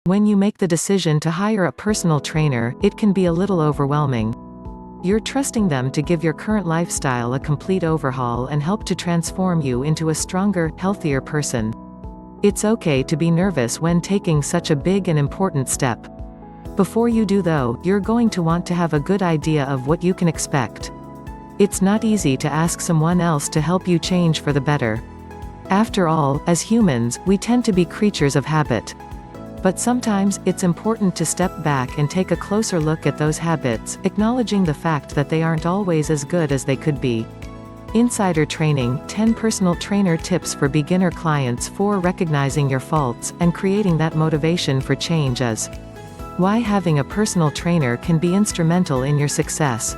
When you make the decision to hire a personal trainer, it can be a little overwhelming. You're trusting them to give your current lifestyle a complete overhaul and help to transform you into a stronger, healthier person. It's okay to be nervous when taking such a big and important step. Before you do though, you're going to want to have a good idea of what you can expect. It's not easy to ask someone else to help you change for the better. After all, as humans, we tend to be creatures of habit. But sometimes, it's important to step back and take a closer look at those habits, acknowledging the fact that they aren't always as good as they could be. Insider Training, 10 Personal Trainer Tips for Beginner Clients for Recognizing Your Faults, and Creating That Motivation for Change is why having a personal trainer can be instrumental in your success.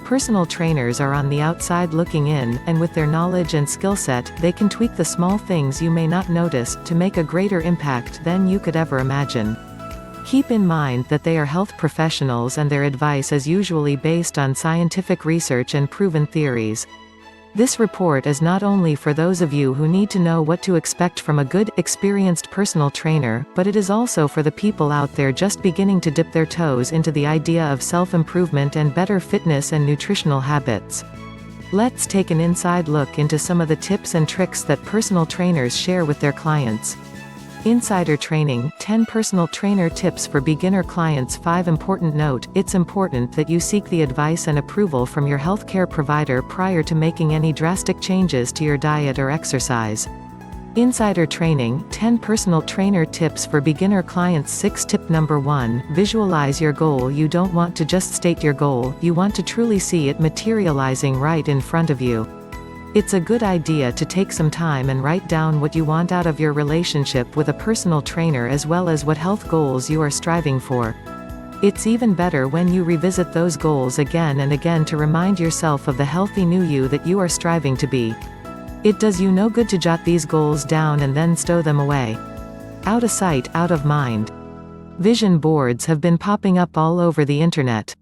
Personal trainers are on the outside looking in, and with their knowledge and skill set, they can tweak the small things you may not notice, to make a greater impact than you could ever imagine. Keep in mind that they are health professionals and their advice is usually based on scientific research and proven theories. This report is not only for those of you who need to know what to expect from a good, experienced personal trainer, but it is also for the people out there just beginning to dip their toes into the idea of self-improvement and better fitness and nutritional habits. Let's take an inside look into some of the tips and tricks that personal trainers share with their clients. Insider Training, 10 Personal Trainer Tips for Beginner Clients. 5 Important note: it's important that you seek the advice and approval from your healthcare provider prior to making any drastic changes to your diet or exercise. Insider Training, 10 Personal Trainer Tips for Beginner Clients. 6 Tip number 1, visualize your goal. You don't want to just state your goal, you want to truly see it materializing right in front of you. It's a good idea to take some time and write down what you want out of your relationship with a personal trainer as well as what health goals you are striving for. It's even better when you revisit those goals again and again to remind yourself of the healthy new you that you are striving to be. It does you no good to jot these goals down and then stow them away. Out of sight, out of mind. Vision boards have been popping up all over the internet.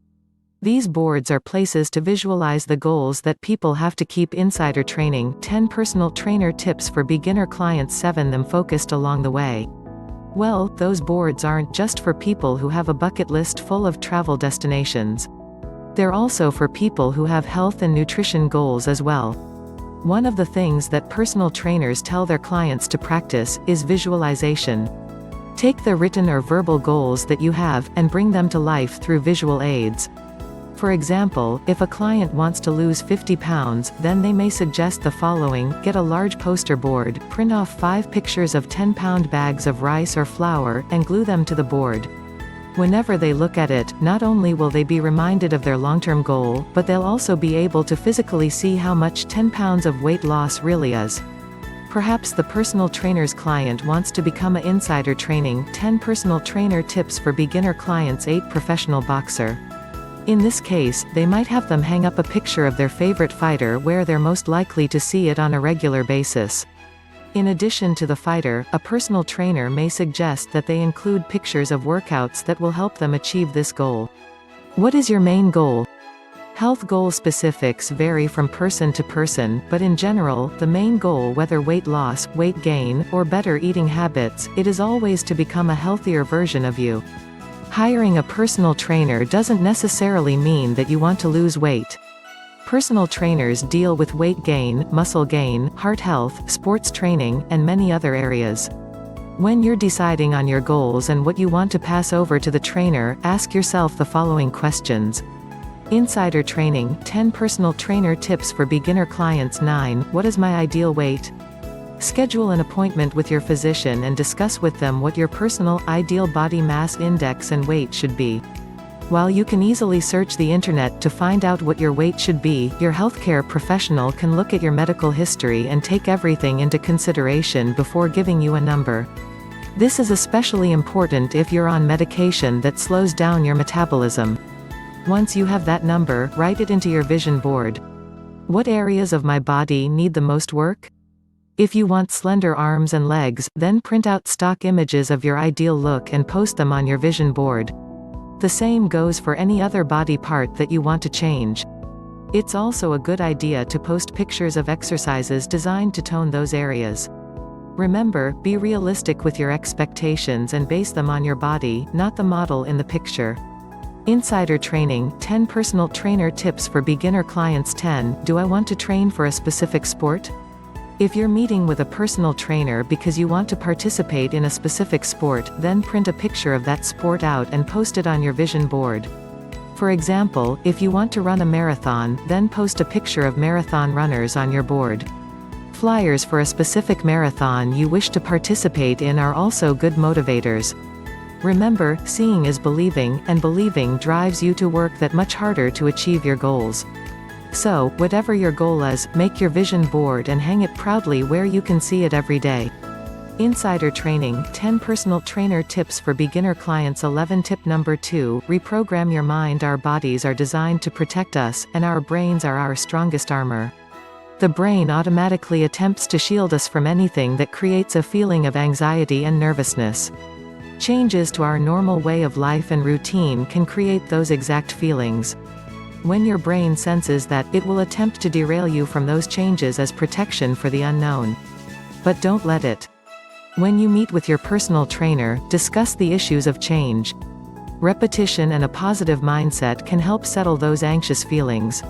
These boards are places to visualize the goals that people have to keep. Insider Training, 10 Personal Trainer Tips for Beginner Clients. 7 Them focused along the way. Well, those boards aren't just for people who have a bucket list full of travel destinations. They're also for people who have health and nutrition goals as well. One of the things that personal trainers tell their clients to practice is visualization. Take the written or verbal goals that you have, and bring them to life through visual aids. For example, if a client wants to lose 50 pounds, then they may suggest the following: get a large poster board, print off 5 pictures of 10-pound bags of rice or flour, and glue them to the board. Whenever they look at it, not only will they be reminded of their long-term goal, but they'll also be able to physically see how much 10 pounds of weight loss really is. Perhaps the personal trainer's client wants to become a Insider Training, 10 Personal Trainer Tips for Beginner Clients. 8 Professional Boxer. In this case, they might have them hang up a picture of their favorite fighter where they're most likely to see it on a regular basis. In addition to the fighter, a personal trainer may suggest that they include pictures of workouts that will help them achieve this goal. What is your main goal? Health goal specifics vary from person to person, but in general, the main goal, whether weight loss, weight gain, or better eating habits, it is always to become a healthier version of you. Hiring a personal trainer doesn't necessarily mean that you want to lose weight. Personal trainers deal with weight gain, muscle gain, heart health, sports training, and many other areas. When you're deciding on your goals and what you want to pass over to the trainer, ask yourself the following questions. Insider Training, 10 Personal Trainer Tips for Beginner Clients. 9 What is my ideal weight? Schedule an appointment with your physician and discuss with them what your personal, ideal body mass index and weight should be. While you can easily search the internet to find out what your weight should be, your healthcare professional can look at your medical history and take everything into consideration before giving you a number. This is especially important if you're on medication that slows down your metabolism. Once you have that number, write it into your vision board. What areas of my body need the most work? If you want slender arms and legs, then print out stock images of your ideal look and post them on your vision board. The same goes for any other body part that you want to change. It's also a good idea to post pictures of exercises designed to tone those areas. Remember, be realistic with your expectations and base them on your body, not the model in the picture. Insider training, 10 personal trainer tips for beginner clients. 10. Do I want to train for a specific sport? If you're meeting with a personal trainer because you want to participate in a specific sport, then print a picture of that sport out and post it on your vision board. For example, if you want to run a marathon, then post a picture of marathon runners on your board. Flyers for a specific marathon you wish to participate in are also good motivators. Remember, seeing is believing, and believing drives you to work that much harder to achieve your goals. So, whatever your goal is, make your vision board and hang it proudly where you can see it every day. Insider training, 10 personal trainer tips for beginner clients. 11. Tip number 2, reprogram your mind. Our bodies are designed to protect us, and our brains are our strongest armor. The brain automatically attempts to shield us from anything that creates a feeling of anxiety and nervousness. Changes to our normal way of life and routine can create those exact feelings. When your brain senses that, it will attempt to derail you from those changes as protection for the unknown. But don't let it. When you meet with your personal trainer, discuss the issues of change. Repetition and a positive mindset can help settle those anxious feelings.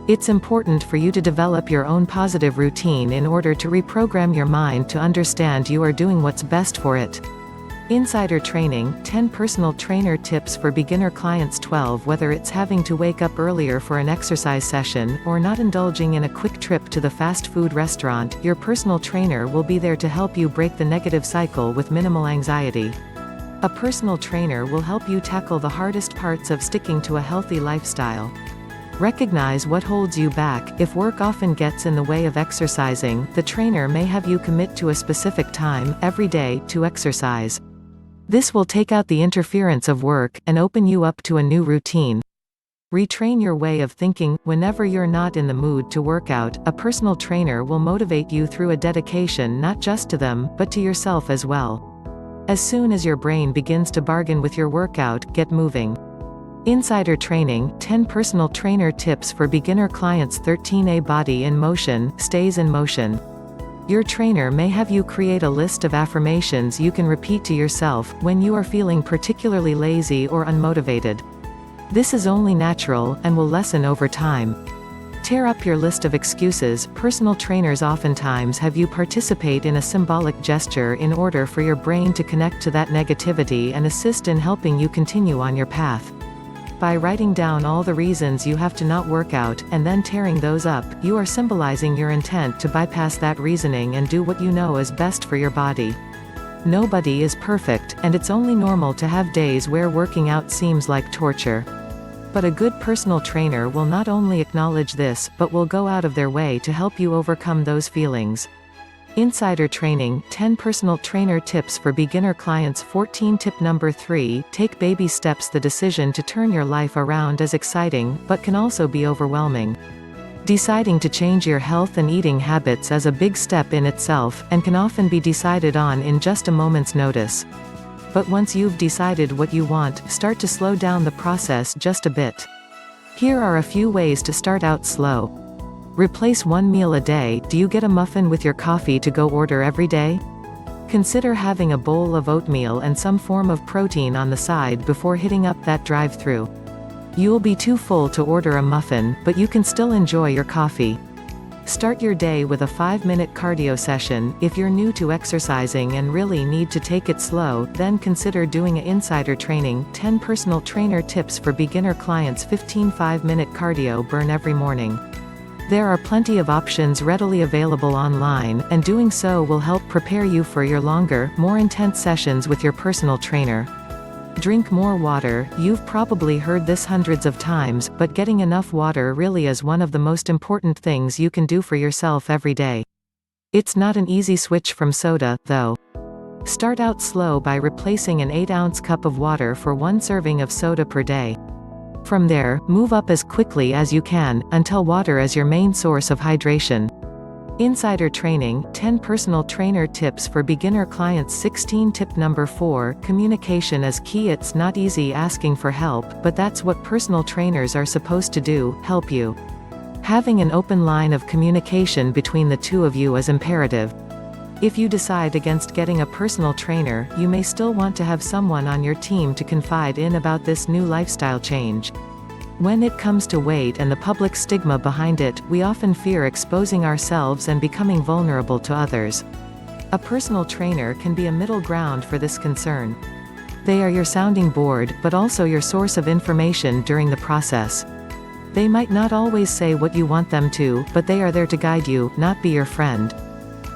It's important for you to develop your own positive routine in order to reprogram your mind to understand you are doing what's best for it. Insider training, 10 personal trainer tips for beginner clients. 12. Whether it's having to wake up earlier for an exercise session, or not indulging in a quick trip to the fast food restaurant, your personal trainer will be there to help you break the negative cycle with minimal anxiety. A personal trainer will help you tackle the hardest parts of sticking to a healthy lifestyle. Recognize what holds you back. If work often gets in the way of exercising, the trainer may have you commit to a specific time, every day, to exercise. This will take out the interference of work, and open you up to a new routine. Retrain your way of thinking. Whenever you're not in the mood to work out, a personal trainer will motivate you through a dedication not just to them, but to yourself as well. As soon as your brain begins to bargain with your workout, get moving. Insider training, 10 personal trainer tips for beginner clients. 13. A body in motion, stays in motion. Your trainer may have you create a list of affirmations you can repeat to yourself when you are feeling particularly lazy or unmotivated. This is only natural, and will lessen over time. Tear up your list of excuses. Personal trainers oftentimes have you participate in a symbolic gesture in order for your brain to connect to that negativity and assist in helping you continue on your path. By writing down all the reasons you have to not work out, and then tearing those up, you are symbolizing your intent to bypass that reasoning and do what you know is best for your body. Nobody is perfect, and it's only normal to have days where working out seems like torture. But a good personal trainer will not only acknowledge this, but will go out of their way to help you overcome those feelings. Insider training, 10 personal trainer tips for beginner clients. 14. Tip number 3, take baby steps. The decision to turn your life around is exciting, but can also be overwhelming. Deciding to change your health and eating habits is a big step in itself, and can often be decided on in just a moment's notice. But once you've decided what you want, start to slow down the process just a bit. Here are a few ways to start out slow. Replace one meal a day. Do you get a muffin with your coffee to go order every day? Consider having a bowl of oatmeal and some form of protein on the side before hitting up that drive-thru. You'll be too full to order a muffin, but you can still enjoy your coffee. Start your day with a 5-minute cardio session. If you're new to exercising and really need to take it slow, then consider doing an insider training, 10 personal trainer tips for beginner clients. 15. 5-minute cardio burn every morning. There are plenty of options readily available online, and doing so will help prepare you for your longer, more intense sessions with your personal trainer. Drink more water. You've probably heard this hundreds of times, but getting enough water really is one of the most important things you can do for yourself every day. It's not an easy switch from soda, though. Start out slow by replacing an 8-ounce cup of water for one serving of soda per day. From there, move up as quickly as you can, until water is your main source of hydration. Insider training, 10 personal trainer tips for beginner clients. 16. Tip number 4, communication is key. It's not easy asking for help, but that's what personal trainers are supposed to do, help you. Having an open line of communication between the two of you is imperative. If you decide against getting a personal trainer, you may still want to have someone on your team to confide in about this new lifestyle change. When it comes to weight and the public stigma behind it, we often fear exposing ourselves and becoming vulnerable to others. A personal trainer can be a middle ground for this concern. They are your sounding board, but also your source of information during the process. They might not always say what you want them to, but they are there to guide you, not be your friend.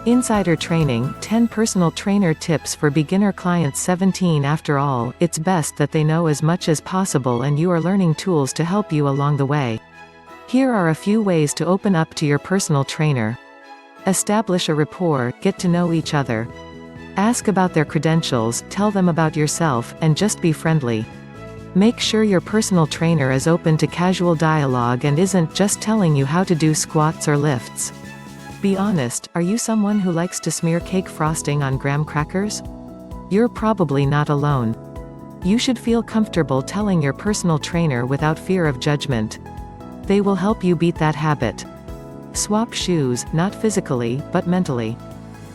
Insider Training, 10 Personal Trainer Tips for Beginner Clients. 17. After all, it's best that they know as much as possible and you are learning tools to help you along the way. Here are a few ways to open up to your personal trainer. Establish a rapport, get to know each other. Ask about their credentials, tell them about yourself, and just be friendly. Make sure your personal trainer is open to casual dialogue and isn't just telling you how to do squats or lifts. Be honest, are you someone who likes to smear cake frosting on graham crackers? You're probably not alone. You should feel comfortable telling your personal trainer without fear of judgment. They will help you beat that habit. Swap shoes, not physically, but mentally.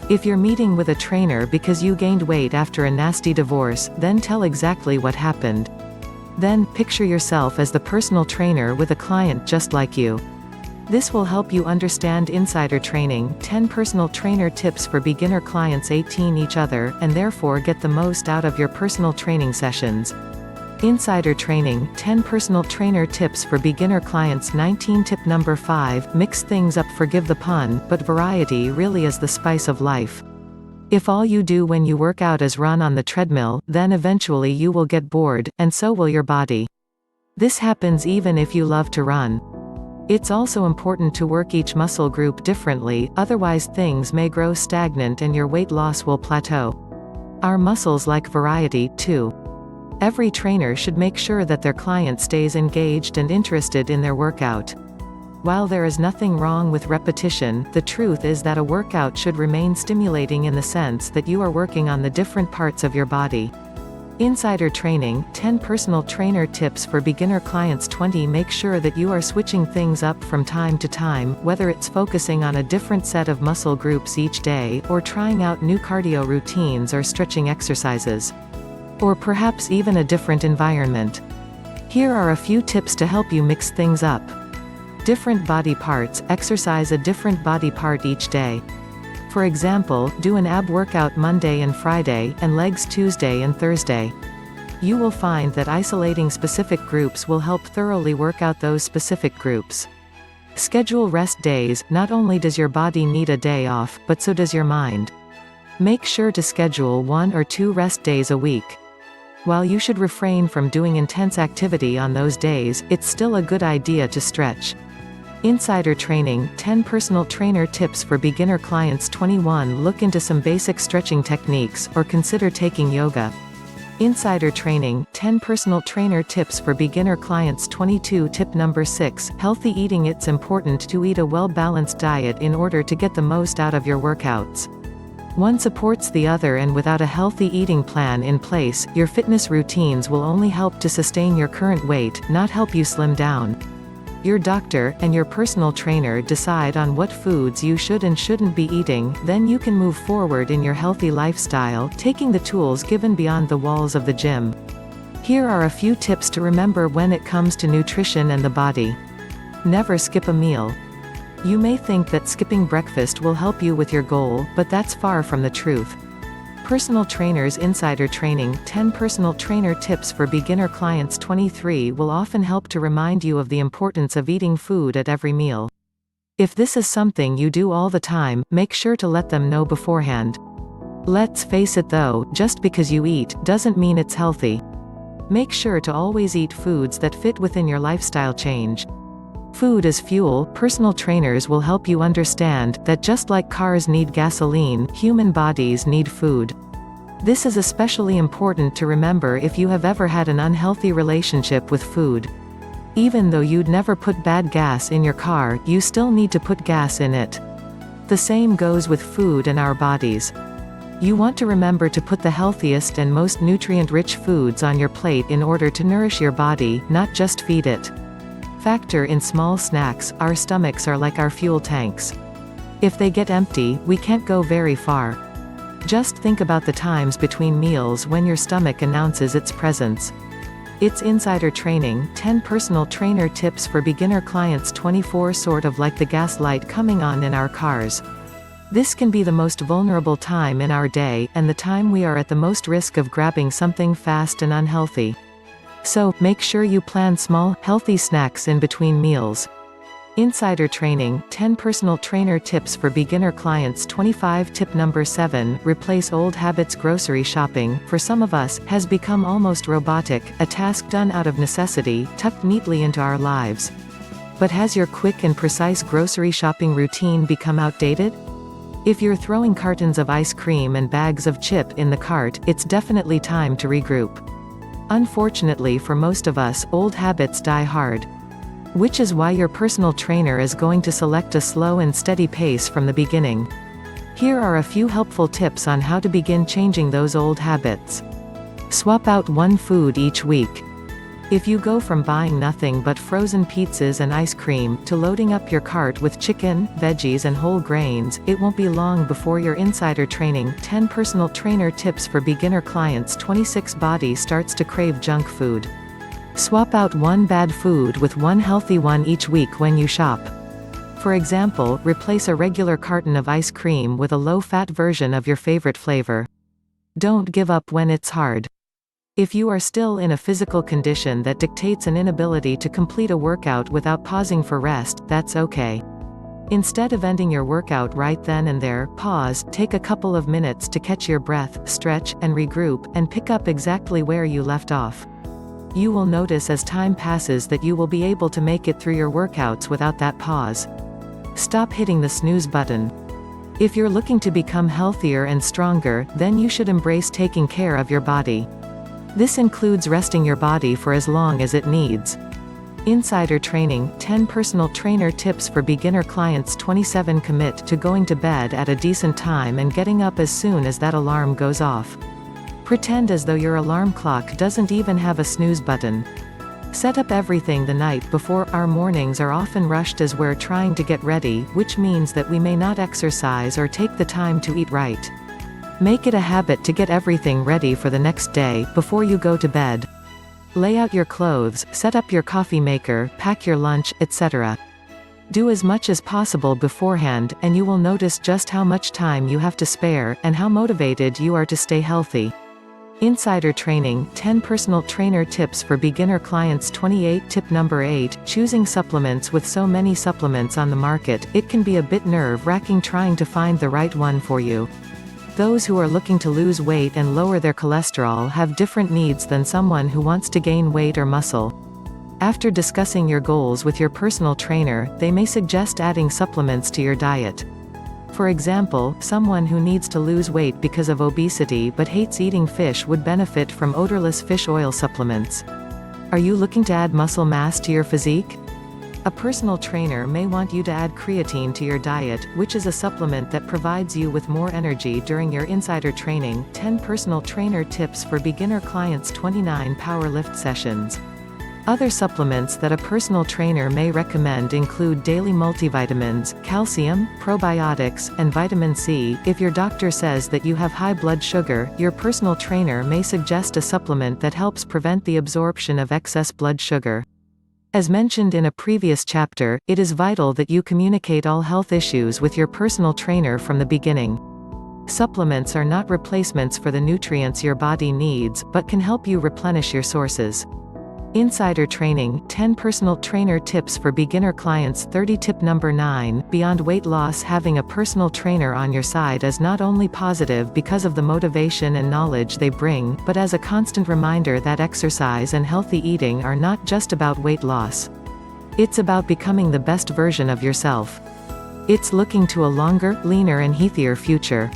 If you're meeting with a trainer because you gained weight after a nasty divorce, then tell exactly what happened. Then, picture yourself as the personal trainer with a client just like you. This will help you understand Insider Training, 10 Personal Trainer Tips for Beginner Clients. 18 Each other, and therefore get the most out of your personal training sessions. Insider Training, 10 Personal Trainer Tips for Beginner Clients. 19 Tip number 5, mix things up. Forgive the pun, but variety really is the spice of life. If all you do when you work out is run on the treadmill, then eventually you will get bored, and so will your body. This happens even if you love to run. It's also important to work each muscle group differently, otherwise things may grow stagnant and your weight loss will plateau. Our muscles like variety, too. Every trainer should make sure that their client stays engaged and interested in their workout. While there is nothing wrong with repetition, the truth is that a workout should remain stimulating in the sense that you are working on the different parts of your body. Insider Training, 10 Personal Trainer Tips for Beginner Clients. 20 Make sure that you are switching things up from time to time, whether it's focusing on a different set of muscle groups each day, or trying out new cardio routines or stretching exercises. Or perhaps even a different environment. Here are a few tips to help you mix things up. Different body parts, exercise a different body part each day. For example, do an ab workout Monday and Friday, and legs Tuesday and Thursday. You will find that isolating specific groups will help thoroughly work out those specific groups. Schedule rest days. Not only does your body need a day off, but so does your mind. Make sure to schedule 1 or 2 rest days a week. While you should refrain from doing intense activity on those days, it's still a good idea to stretch. Insider Training, 10 Personal Trainer Tips for Beginner Clients. 21 Look into some basic stretching techniques, or consider taking yoga. Insider Training, 10 Personal Trainer Tips for Beginner Clients. 22 Tip number 6, Healthy Eating. It's important to eat a well-balanced diet in order to get the most out of your workouts. One supports the other, and without a healthy eating plan in place, your fitness routines will only help to sustain your current weight, not help you slim down. Your doctor, and your personal trainer decide on what foods you should and shouldn't be eating, then you can move forward in your healthy lifestyle, taking the tools given beyond the walls of the gym. Here are a few tips to remember when it comes to nutrition and the body. Never skip a meal. You may think that skipping breakfast will help you with your goal, but that's far from the truth. Personal Trainers. Insider Training, 10 Personal Trainer Tips for Beginner Clients. 23 will often help to remind you of the importance of eating food at every meal. If this is something you do all the time, make sure to let them know beforehand. Let's face it though, just because you eat, doesn't mean it's healthy. Make sure to always eat foods that fit within your lifestyle change. Food is fuel. Personal trainers will help you understand that just like cars need gasoline, human bodies need food. This is especially important to remember if you have ever had an unhealthy relationship with food. Even though you'd never put bad gas in your car, you still need to put gas in it. The same goes with food and our bodies. You want to remember to put the healthiest and most nutrient-rich foods on your plate in order to nourish your body, not just feed it. Factor in small snacks. Our stomachs are like our fuel tanks. If they get empty, we can't go very far. Just think about the times between meals when your stomach announces its presence. It's insider training, 10 personal trainer tips for beginner clients. 24 Sort of like the gas light coming on in our cars. This can be the most vulnerable time in our day, and the time we are at the most risk of grabbing something fast and unhealthy. So, make sure you plan small, healthy snacks in between meals. Insider training, 10 personal trainer tips for beginner clients. 25 Tip number 7, replace old habits. Grocery shopping, for some of us, has become almost robotic, a task done out of necessity, tucked neatly into our lives. But has your quick and precise grocery shopping routine become outdated? If you're throwing cartons of ice cream and bags of chip in the cart, it's definitely time to regroup. Unfortunately for most of us, old habits die hard. Which is why your personal trainer is going to select a slow and steady pace from the beginning. Here are a few helpful tips on how to begin changing those old habits. Swap out one food each week. If you go from buying nothing but frozen pizzas and ice cream, to loading up your cart with chicken, veggies and whole grains, it won't be long before your insider training, 10 personal trainer tips for beginner clients. 26 Body starts to crave junk food. Swap out one bad food with one healthy one each week when you shop. For example, replace a regular carton of ice cream with a low-fat version of your favorite flavor. Don't give up when it's hard. If you are still in a physical condition that dictates an inability to complete a workout without pausing for rest, that's okay. Instead of ending your workout right then and there, pause, take a couple of minutes to catch your breath, stretch, and regroup, and pick up exactly where you left off. You will notice as time passes that you will be able to make it through your workouts without that pause. Stop hitting the snooze button. If you're looking to become healthier and stronger, then you should embrace taking care of your body. This includes resting your body for as long as it needs. Insider training, 10 personal trainer tips for beginner clients. 27 Commit to going to bed at a decent time and getting up as soon as that alarm goes off. Pretend as though your alarm clock doesn't even have a snooze button. Set up everything the night before. Our mornings are often rushed as we're trying to get ready, which means that we may not exercise or take the time to eat right. Make it a habit to get everything ready for the next day, before you go to bed. Lay out your clothes, set up your coffee maker, pack your lunch, etc. Do as much as possible beforehand, and you will notice just how much time you have to spare, and how motivated you are to stay healthy. Insider training, 10 personal trainer tips for beginner clients. 28 Tip number 8, choosing supplements. With so many supplements on the market, it can be a bit nerve-wracking trying to find the right one for you. Those who are looking to lose weight and lower their cholesterol have different needs than someone who wants to gain weight or muscle. After discussing your goals with your personal trainer, they may suggest adding supplements to your diet. For example, someone who needs to lose weight because of obesity but hates eating fish would benefit from odorless fish oil supplements. Are you looking to add muscle mass to your physique? A personal trainer may want you to add creatine to your diet, which is a supplement that provides you with more energy during your insider training. 10 personal trainer tips for beginner clients. 29 Power lift sessions. Other supplements that a personal trainer may recommend include daily multivitamins, calcium, probiotics, and vitamin C. If your doctor says that you have high blood sugar, your personal trainer may suggest a supplement that helps prevent the absorption of excess blood sugar. As mentioned in a previous chapter, it is vital that you communicate all health issues with your personal trainer from the beginning. Supplements are not replacements for the nutrients your body needs, but can help you replenish your sources. Insider training, 10 personal trainer tips for beginner clients. 30 Tip number 9, beyond weight loss, having a personal trainer on your side is not only positive because of the motivation and knowledge they bring, but as a constant reminder that exercise and healthy eating are not just about weight loss. It's about becoming the best version of yourself. It's looking to a longer, leaner and healthier future.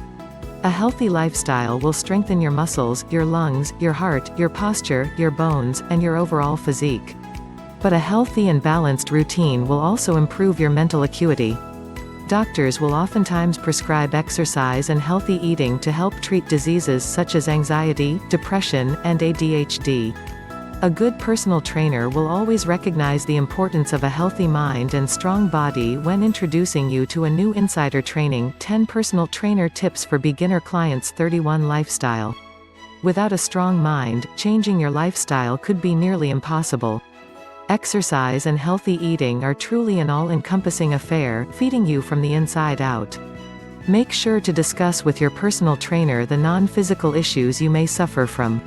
A healthy lifestyle will strengthen your muscles, your lungs, your heart, your posture, your bones, and your overall physique. But a healthy and balanced routine will also improve your mental acuity. Doctors will oftentimes prescribe exercise and healthy eating to help treat diseases such as anxiety, depression, and ADHD. A good personal trainer will always recognize the importance of a healthy mind and strong body when introducing you to a new insider training 10 personal trainer tips for beginner clients 31 lifestyle. Without a strong mind, changing your lifestyle could be nearly impossible. Exercise and healthy eating are truly an all-encompassing affair, feeding you from the inside out. Make sure to discuss with your personal trainer the non-physical issues you may suffer from.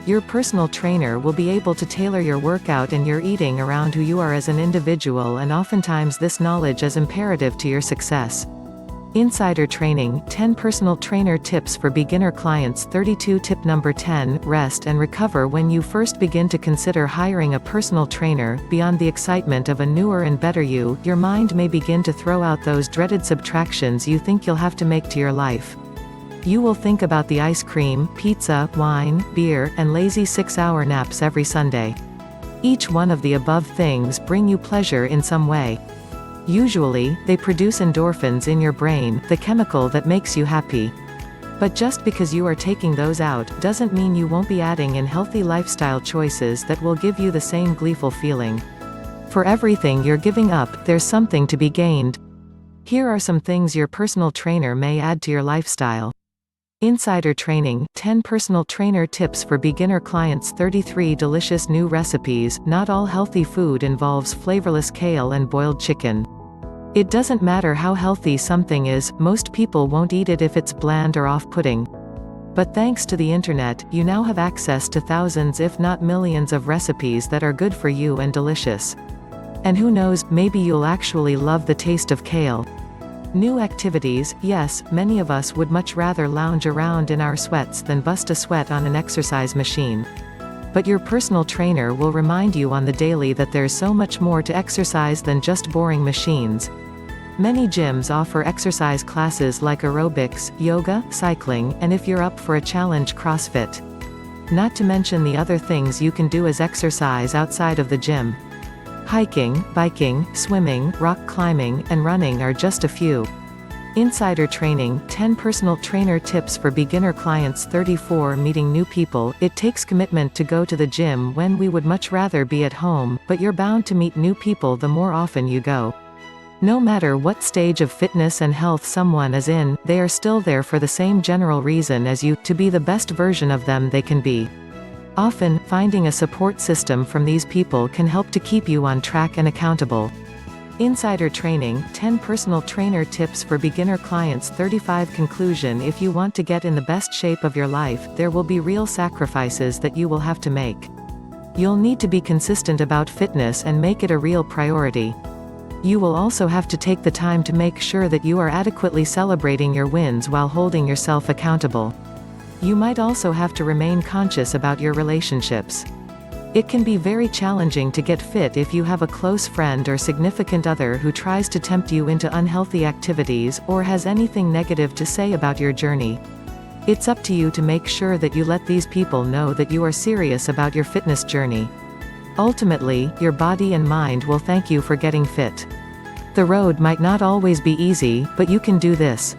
Your personal trainer will be able to tailor your workout and your eating around who you are as an individual, and oftentimes this knowledge is imperative to your success. Insider Training 10 Personal Trainer Tips for Beginner Clients 32 Tip number 10 Rest and recover. When you first begin to consider hiring a personal trainer, beyond the excitement of a newer and better you, your mind may begin to throw out those dreaded subtractions you think you'll have to make to your life. You will think about the ice cream, pizza, wine, beer, and lazy 6-hour naps every Sunday. Each one of the above things bring you pleasure in some way. Usually, they produce endorphins in your brain, the chemical that makes you happy. But just because you are taking those out, doesn't mean you won't be adding in healthy lifestyle choices that will give you the same gleeful feeling. For everything you're giving up, there's something to be gained. Here are some things your personal trainer may add to your lifestyle. Insider Training 10 Personal Trainer Tips for Beginner Clients 33 Delicious New Recipes. Not all healthy food involves flavorless kale and boiled chicken. It doesn't matter how healthy something is, most people won't eat it if it's bland or off-putting. But thanks to the internet, you now have access to thousands if not millions of recipes that are good for you and delicious. And who knows, maybe you'll actually love the taste of kale. New activities. Yes, many of us would much rather lounge around in our sweats than bust a sweat on an exercise machine. But your personal trainer will remind you on the daily that there's so much more to exercise than just boring machines. Many gyms offer exercise classes like aerobics, yoga, cycling, and if you're up for a challenge, CrossFit. Not to mention the other things you can do as exercise outside of the gym. Hiking, biking, swimming, rock climbing, and running are just a few. Insider Training 10 Personal Trainer Tips for Beginner Clients 34 Meeting new people. It takes commitment to go to the gym when we would much rather be at home, but you're bound to meet new people the more often you go. No matter what stage of fitness and health someone is in, they are still there for the same general reason as you, to be the best version of them they can be. Often, finding a support system from these people can help to keep you on track and accountable. Insider Training 10 Personal Trainer Tips for Beginner Clients 35 Conclusion. If you want to get in the best shape of your life, there will be real sacrifices that you will have to make. You'll need to be consistent about fitness and make it a real priority. You will also have to take the time to make sure that you are adequately celebrating your wins while holding yourself accountable. You might also have to remain conscious about your relationships. It can be very challenging to get fit if you have a close friend or significant other who tries to tempt you into unhealthy activities, or has anything negative to say about your journey. It's up to you to make sure that you let these people know that you are serious about your fitness journey. Ultimately, your body and mind will thank you for getting fit. The road might not always be easy, but you can do this.